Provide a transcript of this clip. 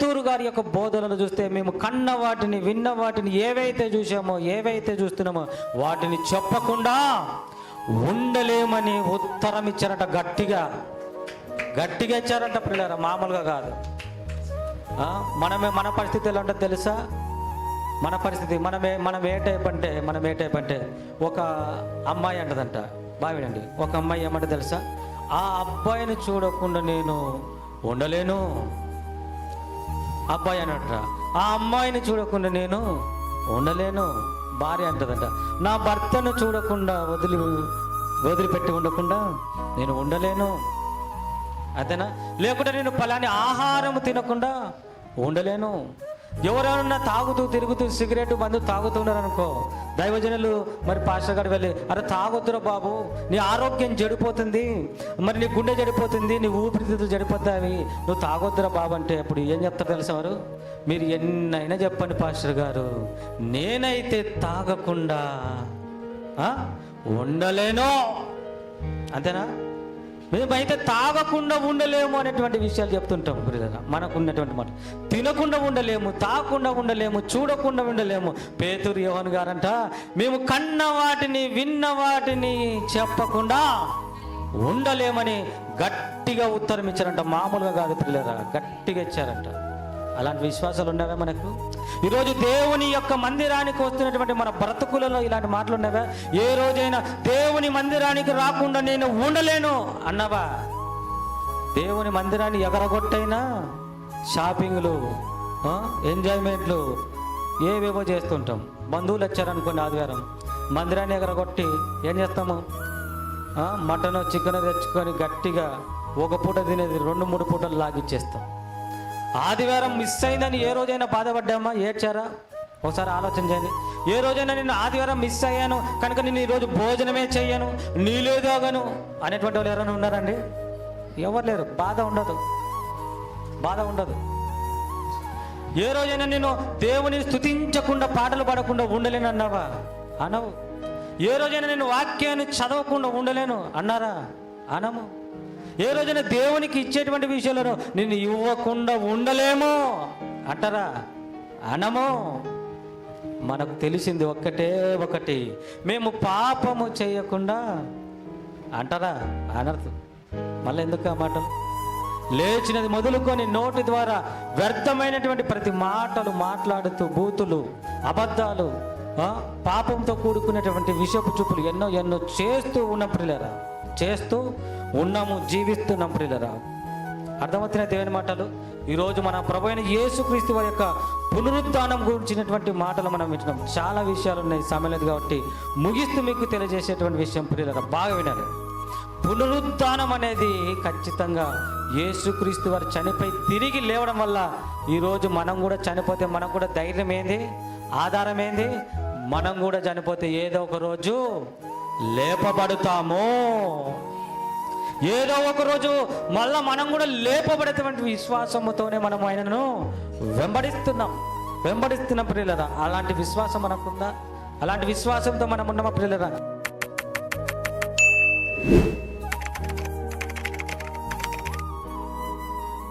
పేతురు గారి యొక్క బోధనలు చూస్తే మేము కన్న వాటిని విన్న వాటిని ఏవైతే చూసామో ఏవైతే చూస్తున్నామో వాటిని చెప్పకుండా ఉండలేమని ఉత్తరం ఇచ్చారట. గట్టిగా ఇచ్చారంట పిల్లరా, మామూలుగా కాదు. మన పరిస్థితి ఎలా ఉంటుందో తెలుసా? మన పరిస్థితి మనం ఏ టైప్ అంటే ఒక అమ్మాయి అంటదంట, బావినండి. ఒక అమ్మాయి ఏమంటే తెలుసా? ఆ అబ్బాయిని చూడకుండా నేను ఉండలేను. అబ్బాయి అన్నట, ఆ అమ్మాయిని చూడకుండా నేను ఉండలేను. భార్య అంటదంట, నా భర్తను చూడకుండా వదిలిపెట్టి ఉండకుండా నేను ఉండలేను. అదేనా? లేకుంటే నేను పలాని ఆహారం తినకుండా ఉండలేను. ఎవరైనా తిరుగుతూ సిగరెట్ మందు తాగుతున్నారు అనుకో, దైవజనులు మరి పాస్టర్ గారు వెళ్ళి, అరే తాగొద్దురా బాబు, నీ ఆరోగ్యం చెడిపోతుంది, మరి నీ గుండె చెడిపోతుంది, నీ ఊపిరితిత్తులు చెడిపోతాయి, నువ్వు తాగొద్దురా బాబు అంటే అప్పుడు ఏం చెప్తారు తెలుసా వారు? మీరు ఎన్నైనా చెప్పండి పాస్టర్ గారు, నేనైతే తాగకుండా ఉండలేను. అంతేనా? మేమైతే తాగకుండా ఉండలేము అనేటువంటి విషయాలు చెప్తుంటాం. మనకు ఉన్నటువంటి మాట, తినకుండా ఉండలేము, తాగకుండా ఉండలేము, చూడకుండా ఉండలేము. పేతురు యోహాను గారంట, మేము కన్న వాటిని విన్న వాటిని చెప్పకుండా ఉండలేమని గట్టిగా ఉత్తరం ఇచ్చారంట. మామూలుగా కాదు పిల్లరా, గట్టిగా ఇచ్చారంట. అలాంటి విశ్వాసాలు ఉన్నావా మనకు? ఈరోజు దేవుని యొక్క మందిరానికి వస్తున్నటువంటి మన బ్రతుకులలో ఇలాంటి మాటలు ఉన్నావా? ఏ రోజైనా దేవుని మందిరానికి రాకుండా నేను ఉండలేను అన్నావా? దేవుని మందిరాన్ని ఎగరగొట్టైనా షాపింగ్లు, ఎంజాయ్మెంట్లు ఏవేవో చేస్తుంటాం. బంధువులు వచ్చారనుకోండి, ఆదివారం మందిరాన్ని ఎగరగొట్టి ఏం చేస్తాము? మటన్ చికెన్ తెచ్చుకొని గట్టిగా ఒక పూట తినేది 2-3 పూటలు లాగిచ్చేస్తాం. ఆదివారం మిస్ అయిందని ఏ రోజైనా బాధపడ్డామా? ఏడ్చారా? ఒకసారి ఆలోచన చేయండి. ఏ రోజైనా నేను ఆదివారం మిస్ అయ్యాను కనుక నేను ఈరోజు భోజనమే చెయ్యను, నీళ్ళేదాగను అనేటువంటి వాళ్ళు ఎవరైనా ఉన్నారండి? ఎవరు లేరు. బాధ ఉండదు. ఏ రోజైనా నేను దేవుని స్తుతించకుండా పాటలు పాడకుండా ఉండలేను అన్నావా? అనవు. ఏ రోజైనా నేను వాక్యాన్ని చదవకుండా ఉండలేను అన్నారా? అనము. ఏ రోజైనా దేవునికి ఇచ్చేటువంటి విషయాలను నేను ఇవ్వకుండా ఉండలేము అంటారా? అనము. మనకు తెలిసింది ఒకటి, మేము పాపము చేయకుండా అంటారా? అనర్థం. మళ్ళీ ఎందుకు ఆ మాటలు? లేచినది మొదలుకొని నోటి ద్వారా వ్యర్థమైనటువంటి ప్రతి మాటలు మాట్లాడుతూ బూతులు, అబద్ధాలు, పాపంతో కూడుకునేటువంటి విషపు చూపులు ఎన్నో చేస్తూ ఉన్న ప్రియులరా, చేస్తూ ఉన్నాము, జీవిస్తున్నాం ప్రియులరా. అర్థమవుతున్న దేవుని మాటలు. ఈరోజు మన ప్రభు అయిన యేసుక్రీస్తు వారి యొక్క పునరుత్థానం గురించినటువంటి మాటలు మనం వింటున్నాం. చాలా విషయాలు ఉన్నాయి, సమయం లేదు కాబట్టి ముగిస్తూ మీకు తెలియజేసేటువంటి విషయం ప్రియులరా, బాగా వినాలి. పునరుత్థానం అనేది ఖచ్చితంగా యేసుక్రీస్తు వారు చనిపోయి తిరిగి లేవడం వల్ల ఈరోజు మనం కూడా చనిపోతే మనకు కూడా ధైర్యం ఏంది, ఆధారం ఏంది? మనం కూడా చనిపోతే ఏదో ఒక రోజు లేపబడతాము. ఏదో ఒక రోజు మళ్ళా మనం కూడా లేపబడేటువంటి విశ్వాసముతోనే మనం ఆయనను వెంబడిస్తున్నాం ప్రియులరా. అలాంటి విశ్వాసం మనకుందా? అలాంటి విశ్వాసంతో మనం ఉన్నామా ప్రియులరా?